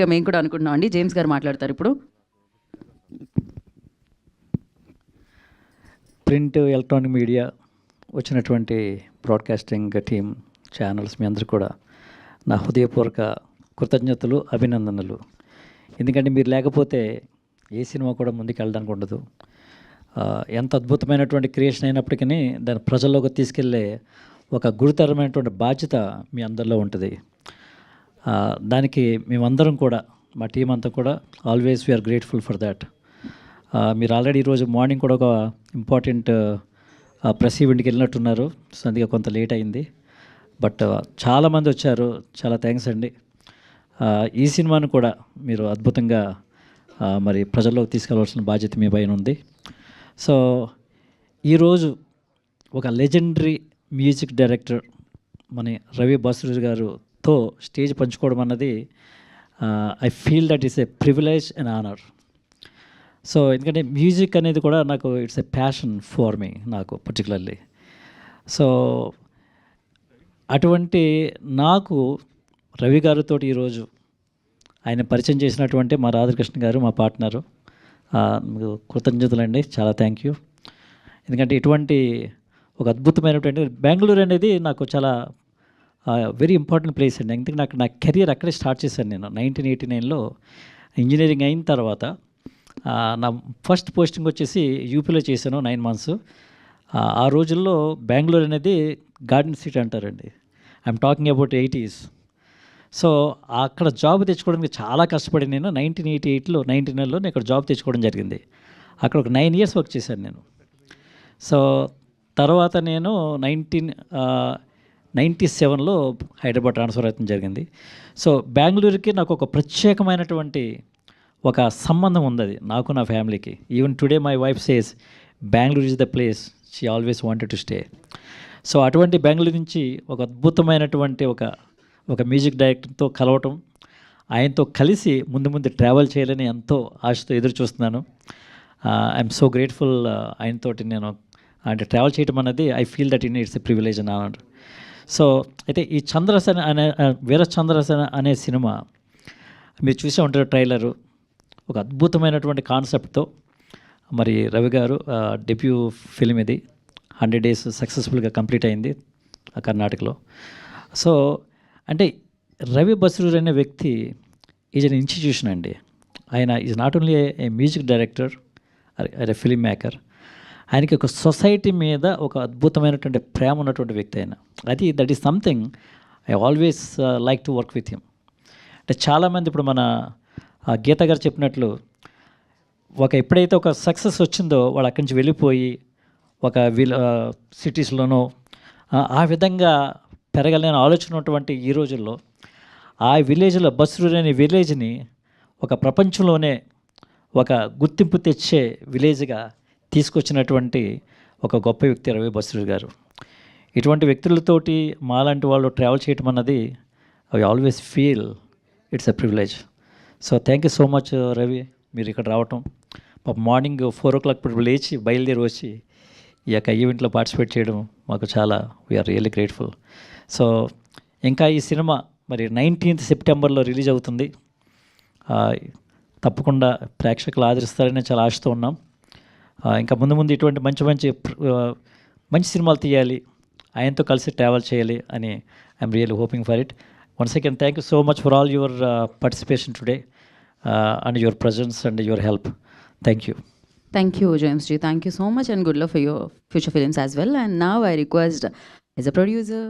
మేము కూడా అనుకుంటున్నాం అండి. జేమ్స్ గారు మాట్లాడతారు ఇప్పుడు. ప్రింట్, ఎలక్ట్రానిక్ మీడియా వచ్చినటువంటి బ్రాడ్కాస్టింగ్ టీమ్, ఛానల్స్ మీ అందరూ కూడా నా హృదయపూర్వక కృతజ్ఞతలు, అభినందనలు. ఎందుకంటే మీరు లేకపోతే ఏ సినిమా కూడా ముందుకు వెళ్ళడానికి ఉండదు. ఎంత అద్భుతమైనటువంటి క్రియేషన్ అయినప్పటికీ దాన్ని ప్రజల్లోకి తీసుకెళ్ళే ఒక గురుతరమైనటువంటి బాధ్యత మీ అందరిలో ఉంటుంది. దానికి మేమందరం కూడా, మా టీం అంతా కూడా always we are grateful for that. మీరు ఆల్రెడీ ఈరోజు మార్నింగ్ కూడా ఒక ఇంపార్టెంట్ ప్రెస్ ఈవెంట్కి వెళ్ళినట్టున్నారు. సో అందుకే కొంత లేట్ అయింది. బట్ చాలామంది వచ్చారు, చాలా థ్యాంక్స్ అండి. ఈ సినిమాను కూడా మీరు అద్భుతంగా మరి ప్రజల్లోకి తీసుకెళ్ళవలసిన బాధ్యత మీ పైన ఉంది. సో ఈరోజు ఒక లెజెండరీ మ్యూజిక్ డైరెక్టర్ మన రవి బస్రూర్ గారుతో స్టేజ్ పంచుకోవడం అన్నది I feel that is a privilege and honour. So ఎందుకంటే మ్యూజిక్ అనేది కూడా నాకు it's a passion for me, నాకు పర్టికులర్లీ. సో అటువంటి నాకు రవి గారితో ఈరోజు ఆయన పరిచయం చేసినటువంటి మా రాధాకృష్ణ గారు, మా పార్ట్నరు, కృతజ్ఞతలండి, చాలా థ్యాంక్ యూ. ఎందుకంటే ఇటువంటి ఒక అద్భుతమైనటువంటి బెంగళూరు అనేది నాకు చాలా వెరీ ఇంపార్టెంట్ ప్లేస్ అండి. ఎందుకంటే నాకు నా కెరియర్ అక్కడే స్టార్ట్ చేశాను. నేను 1989లో ఇంజనీరింగ్ అయిన తర్వాత నా ఫస్ట్ పోస్టింగ్ వచ్చేసి యూపీలో చేశాను 9 months. ఆ రోజుల్లో బెంగళూరు అనేది గార్డెన్ సిటీ అంటారండి. I'm talking about 80s. So అక్కడ జాబ్ తెచ్చుకోవడానికి చాలా కష్టపడి నేను 1989లో నేను ఇక్కడ జాబ్ తెచ్చుకోవడం జరిగింది. అక్కడ ఒక 9 years వర్క్ చేశాను నేను. సో తర్వాత నేను 1997లో హైదరాబాద్ ట్రాన్స్ఫర్ అవుతుంది జరిగింది. సో బెంగళూరుకి నాకు ఒక ప్రత్యేకమైనటువంటి ఒక సంబంధం ఉంది, అది నాకు, నా ఫ్యామిలీకి. Even today my wife says Bengaluru is the place she always wanted to stay. So అటువంటి బెంగళూరు నుంచి ఒక అద్భుతమైనటువంటి ఒక మ్యూజిక్ డైరెక్టర్తో కలవటం, ఆయనతో కలిసి ముందు ట్రావెల్ చేయాలని ఎంతో ఆశతో ఎదురు చూస్తున్నాను. I'm so grateful. ఆయనతోటి నేను అంటే ట్రావెల్ చేయడం అనేది I feel that it's a privilege అని అన్నాడు. సో అయితే ఈ చంద్రసేన అనే వీరచంద్రసేన అనే సినిమా మీరు చూసే ఉంటారు ట్రైలరు. ఒక అద్భుతమైనటువంటి కాన్సెప్ట్తో మరి రవి గారు డెబ్యూ ఫిలిం ఇది. 100 days సక్సెస్ఫుల్గా కంప్లీట్ అయింది కర్ణాటకలో. సో అంటే రవి బస్రూర్ అనే వ్యక్తి ఈజ్ అన్ ఇన్స్టిట్యూషన్ అండి. ఆయన is not only A music director, A film maker. ఆయనకి ఒక సొసైటీ మీద ఒక అద్భుతమైనటువంటి ప్రేమ ఉన్నటువంటి వ్యక్తి ఆయన. That is something I always like to work with him. అంటే చాలామంది ఇప్పుడు మన గీత గారు చెప్పినట్లు ఎప్పుడైతే ఒక సక్సెస్ వచ్చిందో వాళ్ళు అక్కడి నుంచి వెళ్ళిపోయి ఒక సిటీస్లోనో ఆ విధంగా పెరగాలని ఆలోచన ఉన్నటువంటి ఈ రోజుల్లో ఆ విలేజ్లో, బస్రూర్ అనే విలేజ్ని ఒక ప్రపంచంలోనే ఒక గుర్తింపు తెచ్చే విలేజ్గా తీసుకొచ్చినటువంటి ఒక గొప్ప వ్యక్తి రవి బస్రూర్ గారు. ఇటువంటి వ్యక్తులతోటి మాలాంటి వాళ్ళు ట్రావెల్ చేయటం అన్నది I always feel it's a privilege. So thank you so much Ravi, మీరు ఇక్కడ రావటం. మార్నింగ్ 4 o'clock ఇప్పుడు లేచి బయలుదేరి వచ్చి ఈ యొక్క ఈవెంట్లో పార్టిసిపేట్ చేయడం మాకు చాలా వీఆర్ రియల్లీ గ్రేట్ఫుల్. సో ఇంకా ఈ సినిమా మరి 19th September రిలీజ్ అవుతుంది. తప్పకుండా ప్రేక్షకులు ఆదరిస్తారని చాలా ఆశతో ఉన్నాం. ఇంకా ముందు ఇటువంటి మంచి సినిమాలు తీయాలి, ఆయనతో కలిసి ట్రావెల్ చేయాలి అని I'm really hoping for it. Once again thank you so much for all your participation today and your presence and your help. Thank you. Thank you, James Ji. Thank you so much and good luck for your future films as well. And now I request, as a producer,